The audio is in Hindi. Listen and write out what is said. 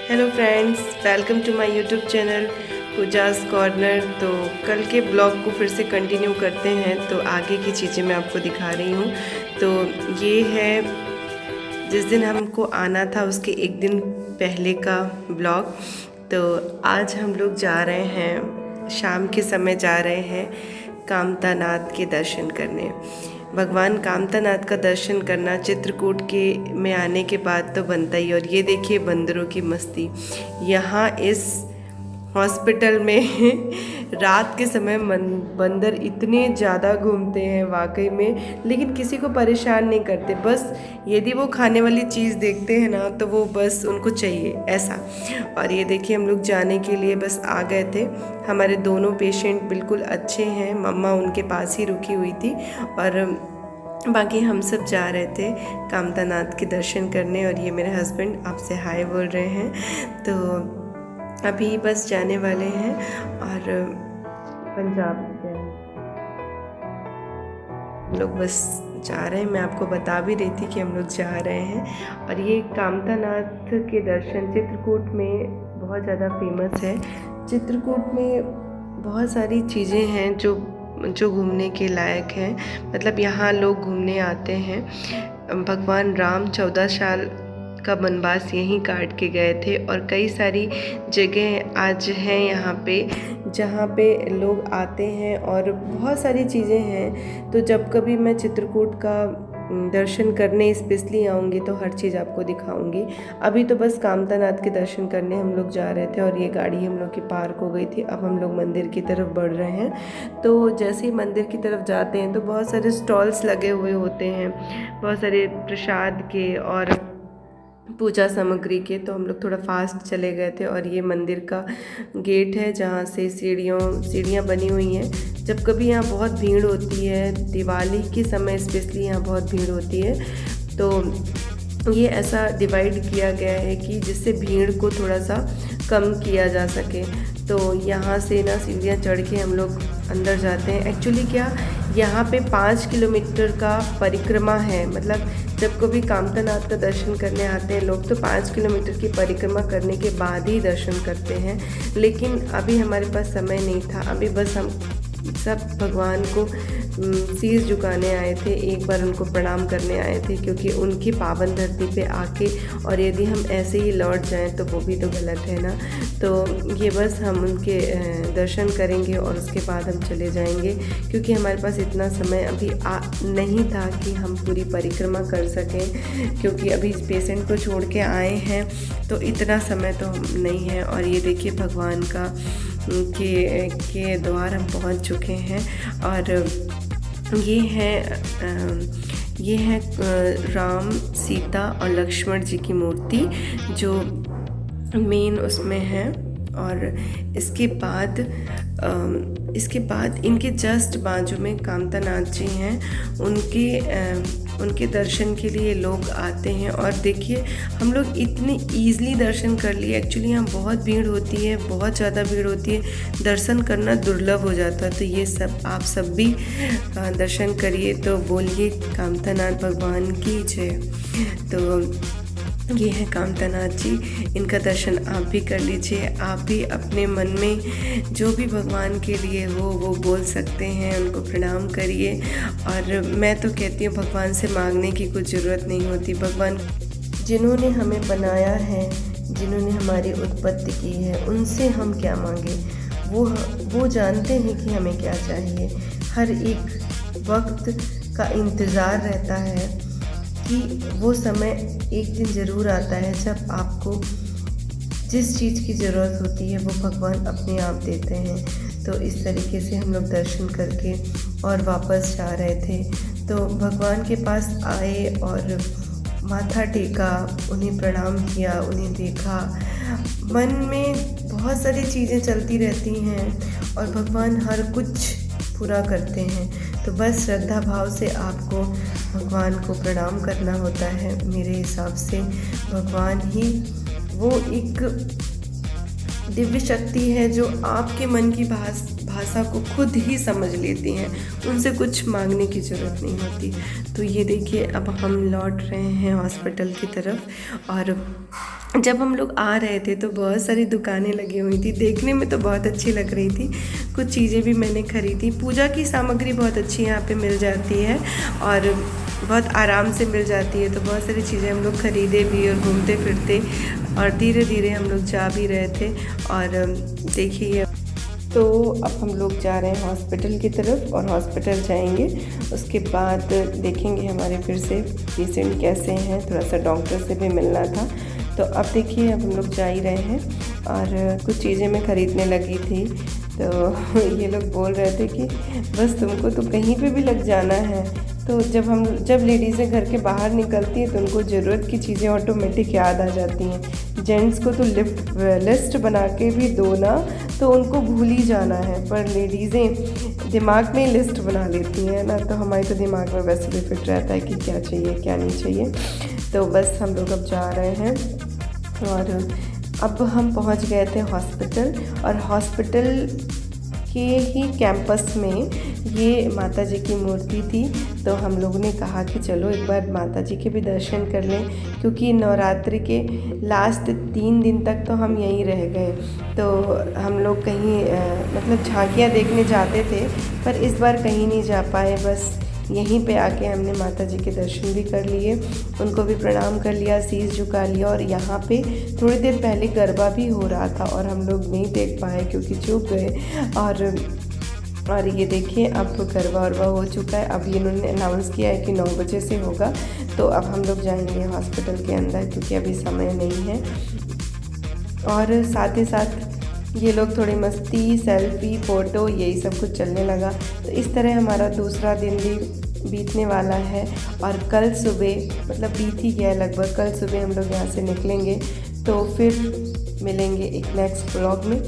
Hello friends, welcome to my YouTube channel Pooja's corner. तो कल के ब्लॉग को फिर से कंटिन्यू करते हैं। तो आगे की चीज़ें मैं आपको दिखा रही हूँ। तो ये है जिस दिन हमको आना था उसके एक दिन पहले का ब्लॉग। तो आज हम लोग जा रहे हैं, शाम के समय जा रहे हैं कामतानाथ के दर्शन करने। भगवान कामतानाथ का दर्शन करना चित्रकूट के में आने के बाद तो बनता ही। और ये देखिए बंदरों की मस्ती। यहाँ इस हॉस्पिटल में रात के समय बंदर इतने ज़्यादा घूमते हैं वाकई में, लेकिन किसी को परेशान नहीं करते। बस यदि वो खाने वाली चीज़ देखते हैं ना तो वो बस उनको चाहिए ऐसा। और ये देखिए हम लोग जाने के लिए बस आ गए थे। हमारे दोनों पेशेंट बिल्कुल अच्छे हैं, मम्मा उनके पास ही रुकी हुई थी और बाकी हम सब जा रहे थे कामतानाथ के दर्शन करने। और ये मेरे हस्बैंड आपसे हाय बोल रहे हैं। तो अभी बस जाने वाले हैं और पंजाब हम लोग बस जा रहे हैं। मैं आपको बता भी रही थी कि हम लोग जा रहे हैं। और ये कामतानाथ के दर्शन चित्रकूट में बहुत ज़्यादा फेमस है। चित्रकूट में बहुत सारी चीज़ें हैं जो घूमने के लायक हैं। मतलब यहाँ लोग घूमने आते हैं। भगवान राम 14 साल का वनवास यहीं काट के गए थे। और कई सारी जगह आज हैं यहाँ पे जहाँ पे लोग आते हैं और बहुत सारी चीज़ें हैं। तो जब कभी मैं चित्रकूट का दर्शन करने स्पेशली आऊँगी तो हर चीज़ आपको दिखाऊंगी। अभी तो बस कामतानाथ के दर्शन करने हम लोग जा रहे थे और ये गाड़ी हम लोग की पार्क हो गई थी। अब हम लोग मंदिर की तरफ बढ़ रहे हैं। तो जैसे ही मंदिर की तरफ जाते हैं तो बहुत सारे स्टॉल्स लगे हुए होते हैं, बहुत सारे प्रसाद के और पूजा सामग्री के। तो हम लोग थोड़ा फास्ट चले गए थे। और ये मंदिर का गेट है जहाँ से सीढ़ियाँ बनी हुई हैं। जब कभी यहाँ बहुत भीड़ होती है, दिवाली के समय स्पेशली यहाँ बहुत भीड़ होती है, तो ये ऐसा डिवाइड किया गया है कि जिससे भीड़ को थोड़ा सा कम किया जा सके। तो यहाँ से ना सीढ़ियाँ चढ़ के हम लोग अंदर जाते हैं। एक्चुअली क्या यहाँ पे 5 किलोमीटर का परिक्रमा है। मतलब जब कभी कामतानाथ का दर्शन करने आते हैं लोग तो 5 किलोमीटर की परिक्रमा करने के बाद ही दर्शन करते हैं। लेकिन अभी हमारे पास समय नहीं था। अभी बस हम सब भगवान को शीश झुकाने आए थे, एक बार उनको प्रणाम करने आए थे, क्योंकि उनकी पावन धरती पे आके और यदि हम ऐसे ही लौट जाएं तो वो भी तो गलत है ना। तो ये बस हम उनके दर्शन करेंगे और उसके बाद हम चले जाएंगे, क्योंकि हमारे पास इतना समय अभी नहीं था कि हम पूरी परिक्रमा कर सकें, क्योंकि अभी पेशेंट को छोड़ के आए हैं तो इतना समय तो नहीं है। और ये देखिए भगवान का के द्वार हम पहुंच चुके हैं। और ये है राम, सीता और लक्ष्मण जी की मूर्ति जो मेन उसमें है। और इसके बाद इनके जस्ट बाजू में कामतानाथ जी हैं। उनके दर्शन के लिए लोग आते हैं। और देखिए हम लोग इतने ईज़िली दर्शन कर लिए। एक्चुअली यहाँ बहुत भीड़ होती है, बहुत ज़्यादा भीड़ होती है, दर्शन करना दुर्लभ हो जाता है। तो ये सब आप सब भी दर्शन करिए। तो बोलिए कामतानाथ भगवान की जय। तो ये है कामतानाथ जी, इनका दर्शन आप भी कर लीजिए। आप भी अपने मन में जो भी भगवान के लिए हो वो बोल सकते हैं, उनको प्रणाम करिए। और मैं तो कहती हूँ भगवान से मांगने की कुछ ज़रूरत नहीं होती। भगवान जिन्होंने हमें बनाया है, जिन्होंने हमारी उत्पत्ति की है, उनसे हम क्या मांगे। वो जानते हैं कि हमें क्या चाहिए। हर एक वक्त का इंतज़ार रहता है कि वो समय एक दिन ज़रूर आता है जब आपको जिस चीज़ की ज़रूरत होती है वो भगवान अपने आप देते हैं। तो इस तरीके से हम लोग दर्शन करके और वापस जा रहे थे। तो भगवान के पास आए और माथा टेका, उन्हें प्रणाम किया, उन्हें देखा। मन में बहुत सारी चीज़ें चलती रहती हैं और भगवान हर कुछ पूरा करते हैं। तो बस श्रद्धा भाव से आपको भगवान को प्रणाम करना होता है। मेरे हिसाब से भगवान ही वो एक दिव्य शक्ति है जो आपके मन की भाषा को खुद ही समझ लेती हैं। उनसे कुछ मांगने की ज़रूरत नहीं होती। तो ये देखिए अब हम लौट रहे हैं हॉस्पिटल की तरफ। और जब हम लोग आ रहे थे तो बहुत सारी दुकानें लगी हुई थी, देखने में तो बहुत अच्छी लग रही थी। कुछ चीज़ें भी मैंने खरीदी। पूजा की सामग्री बहुत अच्छी यहाँ पे मिल जाती है और बहुत आराम से मिल जाती है, तो बहुत सारी चीज़ें हम लोग ख़रीदे भी और घूमते फिरते और धीरे धीरे हम लोग जा भी रहे थे। और देखिए, तो अब हम लोग जा रहे हैं हॉस्पिटल की तरफ और हॉस्पिटल जाएंगे, उसके बाद देखेंगे हमारे फिर से पेशेंट कैसे हैं, थोड़ा सा डॉक्टर से भी मिलना था। तो अब देखिए, अब हम लोग जा ही रहे हैं और कुछ चीज़ें मैं ख़रीदने लगी थी, तो ये लोग बोल रहे थे कि बस तुमको तो कहीं पे भी लग जाना है। तो जब लेडीज़ें घर के बाहर निकलती हैं तो उनको ज़रूरत की चीज़ें ऑटोमेटिक याद आ जाती हैं। जेंट्स को तो लिस्ट बना के भी दो ना तो उनको भूल ही जाना है, पर लेडीज़ें दिमाग में लिस्ट बना लेती हैं ना, तो हमारे तो दिमाग में वैसे भी फिट रहता है कि क्या चाहिए क्या नहीं चाहिए। तो बस हम लोग अब जा रहे हैं और अब हम पहुंच गए थे हॉस्पिटल, और हॉस्पिटल के ही कैंपस में ये माता जी की मूर्ति थी। तो हम लोगों ने कहा कि चलो एक बार माता जी के भी दर्शन कर लें, क्योंकि नवरात्रि के लास्ट 3 दिन तक तो हम यहीं रह गए। तो हम लोग कहीं मतलब झांकियाँ देखने जाते थे, पर इस बार कहीं नहीं जा पाए। बस यहीं पे आके हमने माता जी के दर्शन भी कर लिए, उनको भी प्रणाम कर लिया, शीश झुका लिया। और यहाँ पे थोड़ी देर पहले गरबा भी हो रहा था और हम लोग नहीं देख पाए क्योंकि चूक गए। और ये देखिए, अब गरबा वरबा हो चुका है। अब इन्होंने अनाउंस किया है कि 9 बजे से होगा। तो अब हम लोग जाएंगे हॉस्पिटल के अंदर क्योंकि अभी समय नहीं है। और साथ ही साथ ये लोग थोड़ी मस्ती, सेल्फी, फ़ोटो यही सब कुछ चलने लगा। तो इस तरह हमारा दूसरा दिन भी बीतने वाला है। और कल सुबह, मतलब बीत ही गया लगभग, कल सुबह हम लोग यहाँ से निकलेंगे। तो फिर मिलेंगे एक नेक्स्ट व्लॉग में।